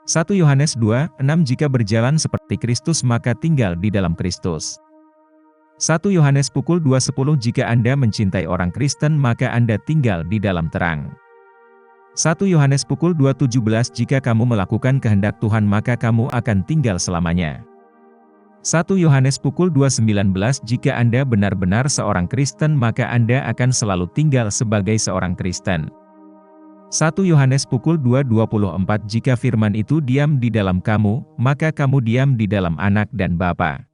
1 Yohanes 2:6 Jika berjalan seperti Kristus maka tinggal di dalam Kristus. 1 Yohanes pukul 2:10 Jika Anda mencintai orang Kristen maka Anda tinggal di dalam terang. 1 Yohanes pukul 2:17 Jika kamu melakukan kehendak Tuhan maka kamu akan tinggal selamanya. 1 Yohanes pukul 2:19 Jika Anda benar-benar seorang Kristen maka Anda akan selalu tinggal sebagai seorang Kristen. 1 Yohanes pukul 2:24 Jika firman itu diam di dalam kamu, maka kamu diam di dalam Anak dan Bapa.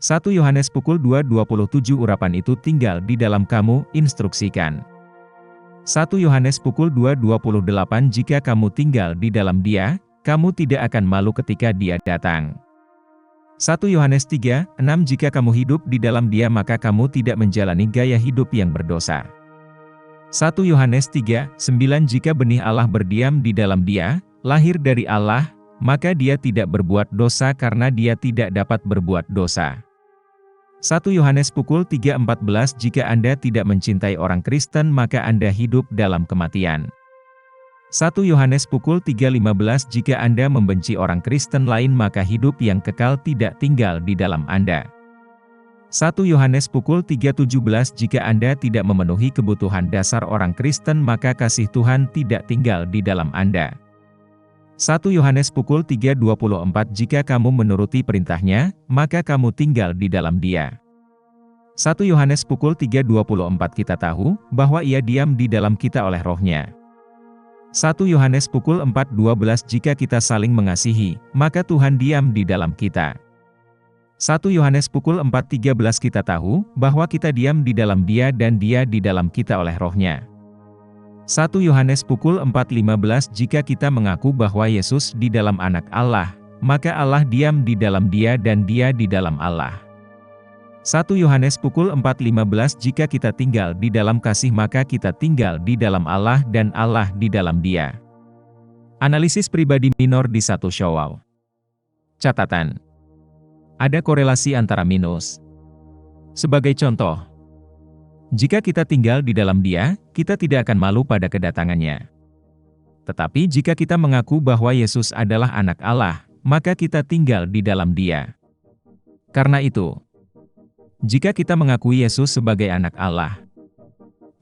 1 Yohanes pukul 2:27 Urapan itu tinggal di dalam kamu, instruksikan. 1 Yohanes pukul 2:28 Jika kamu tinggal di dalam Dia, kamu tidak akan malu ketika Dia datang. 1 Yohanes 3:6 Jika kamu hidup di dalam Dia maka kamu tidak menjalani gaya hidup yang berdosa. 1 Yohanes 3:9 Jika benih Allah berdiam di dalam Dia, lahir dari Allah, maka dia tidak berbuat dosa karena dia tidak dapat berbuat dosa. 1 Yohanes pukul 3:14 Jika Anda tidak mencintai orang Kristen maka Anda hidup dalam kematian. 1 Yohanes pukul 3:15 Jika Anda membenci orang Kristen lain maka hidup yang kekal tidak tinggal di dalam Anda. 1 Yohanes pukul 3:17 Jika Anda tidak memenuhi kebutuhan dasar orang Kristen maka kasih Tuhan tidak tinggal di dalam Anda. 1 Yohanes pukul 3:24 Jika kamu menuruti perintahnya, maka kamu tinggal di dalam Dia. 1 Yohanes pukul 3:24 Kita tahu bahwa Ia diam di dalam kita oleh Roh-Nya. 1 Yohanes pukul 4:12 Jika kita saling mengasihi, maka Tuhan diam di dalam kita. 1 Yohanes pukul 4:13 Kita tahu bahwa kita diam di dalam Dia dan Dia di dalam kita oleh Roh-Nya. 1 Yohanes pukul 4:15 Jika kita mengaku bahwa Yesus di dalam Anak Allah, maka Allah diam di dalam Dia dan Dia di dalam Allah. 1 Yohanes pukul 4:15 Jika kita tinggal di dalam kasih maka kita tinggal di dalam Allah dan Allah di dalam Dia. Analisis pribadi minor di 1 Syawal. Catatan. Ada korelasi antara minus. Sebagai contoh, jika kita tinggal di dalam Dia, kita tidak akan malu pada kedatangannya. Tetapi jika kita mengaku bahwa Yesus adalah Anak Allah, maka kita tinggal di dalam Dia. Karena itu, jika kita mengakui Yesus sebagai Anak Allah,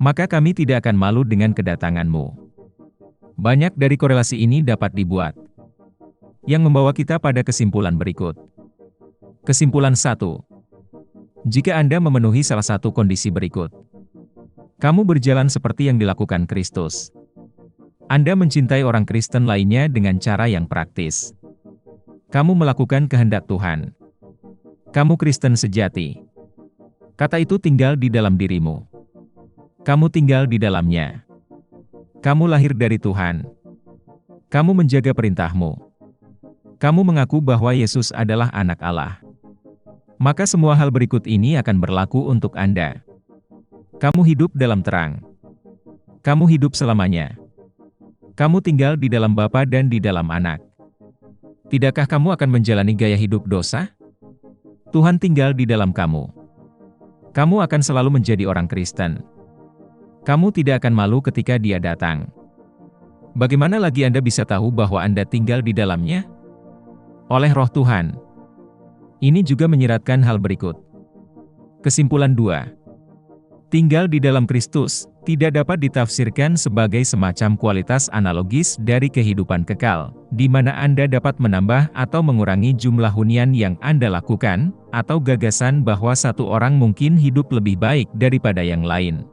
maka kami tidak akan malu dengan kedatanganmu. Banyak dari korelasi ini dapat dibuat, yang membawa kita pada kesimpulan berikut. Kesimpulan 1. Jika Anda memenuhi salah satu kondisi berikut. Kamu berjalan seperti yang dilakukan Kristus. Anda mencintai orang Kristen lainnya dengan cara yang praktis. Kamu melakukan kehendak Tuhan. Kamu Kristen sejati. Kata itu tinggal di dalam dirimu. Kamu tinggal di dalamnya. Kamu lahir dari Tuhan. Kamu menjaga perintahmu. Kamu mengaku bahwa Yesus adalah Anak Allah. Maka semua hal berikut ini akan berlaku untuk Anda. Kamu hidup dalam terang. Kamu hidup selamanya. Kamu tinggal di dalam Bapa dan di dalam Anak. Tidakkah kamu akan menjalani gaya hidup dosa? Tuhan tinggal di dalam kamu. Kamu akan selalu menjadi orang Kristen. Kamu tidak akan malu ketika Dia datang. Bagaimana lagi Anda bisa tahu bahwa Anda tinggal di dalamnya? Oleh Roh Tuhan. Ini juga menyiratkan hal berikut. Kesimpulan 2. Tinggal di dalam Kristus tidak dapat ditafsirkan sebagai semacam kualitas analogis dari kehidupan kekal, di mana Anda dapat menambah atau mengurangi jumlah hunian yang Anda lakukan, atau gagasan bahwa satu orang mungkin hidup lebih baik daripada yang lain.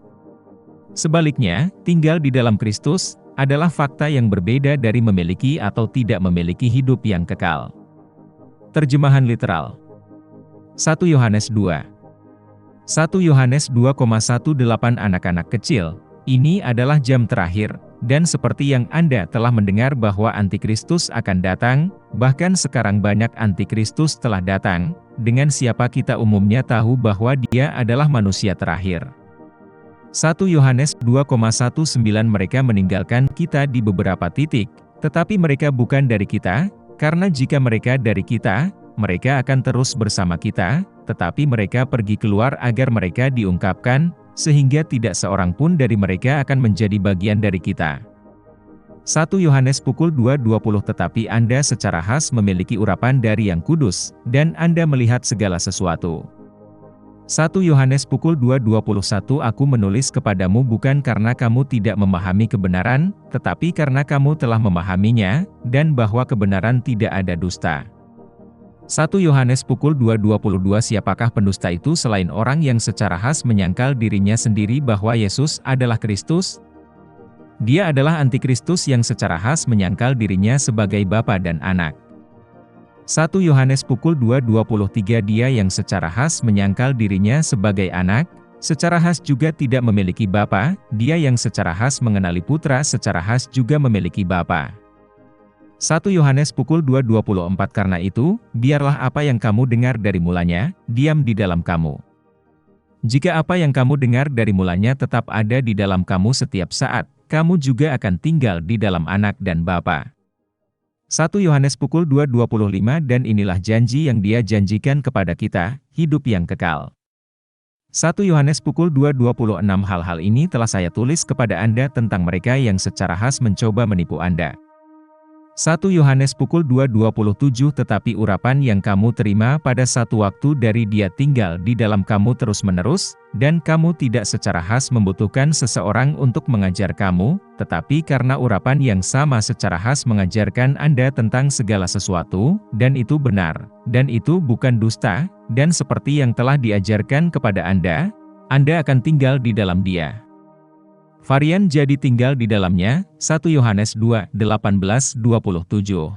Sebaliknya, tinggal di dalam Kristus adalah fakta yang berbeda dari memiliki atau tidak memiliki hidup yang kekal. Terjemahan literal. 1 Yohanes 2. 1 Yohanes 2,18 Anak-anak kecil, ini adalah jam terakhir, dan seperti yang Anda telah mendengar bahwa Antikristus akan datang, bahkan sekarang banyak Antikristus telah datang, dengan siapa kita umumnya tahu bahwa dia adalah manusia terakhir. 1 Yohanes 2,19 Mereka meninggalkan kita di beberapa titik, tetapi mereka bukan dari kita, karena jika mereka dari kita, mereka akan terus bersama kita, tetapi mereka pergi keluar agar mereka diungkapkan, sehingga tidak seorang pun dari mereka akan menjadi bagian dari kita. 1 Yohanes pukul 2:20 Tetapi Anda secara khas memiliki urapan dari Yang Kudus, dan Anda melihat segala sesuatu. 1 Yohanes pukul 2:21 Aku menulis kepadamu bukan karena kamu tidak memahami kebenaran, tetapi karena kamu telah memahaminya, dan bahwa kebenaran tidak ada dusta. 1 Yohanes pukul 2:22 Siapakah pendusta itu selain orang yang secara khas menyangkal dirinya sendiri bahwa Yesus adalah Kristus? Dia adalah antikristus yang secara khas menyangkal dirinya sebagai Bapa dan Anak. 1 Yohanes pukul 2:23 Dia yang secara khas menyangkal dirinya sebagai anak, secara khas juga tidak memiliki bapa, dia yang secara khas mengenali putra secara khas juga memiliki bapa. 1 Yohanes pukul 2:24 Karena itu, biarlah apa yang kamu dengar dari mulanya, diam di dalam kamu. Jika apa yang kamu dengar dari mulanya tetap ada di dalam kamu setiap saat, kamu juga akan tinggal di dalam Anak dan Bapa. 1 Yohanes pukul 2:25 Dan inilah janji yang Dia janjikan kepada kita, hidup yang kekal. 1 Yohanes pukul 2:26 Hal-hal ini telah saya tulis kepada Anda tentang mereka yang secara khas mencoba menipu Anda. 1 Yohanes pukul 2:27 Tetapi urapan yang kamu terima pada satu waktu dari Dia tinggal di dalam kamu terus-menerus, dan kamu tidak secara khas membutuhkan seseorang untuk mengajar kamu, tetapi karena urapan yang sama secara khas mengajarkan Anda tentang segala sesuatu, dan itu benar, dan itu bukan dusta, dan seperti yang telah diajarkan kepada Anda akan tinggal di dalam Dia. Varian jadi tinggal di dalamnya, 1 Yohanes 2:18-27.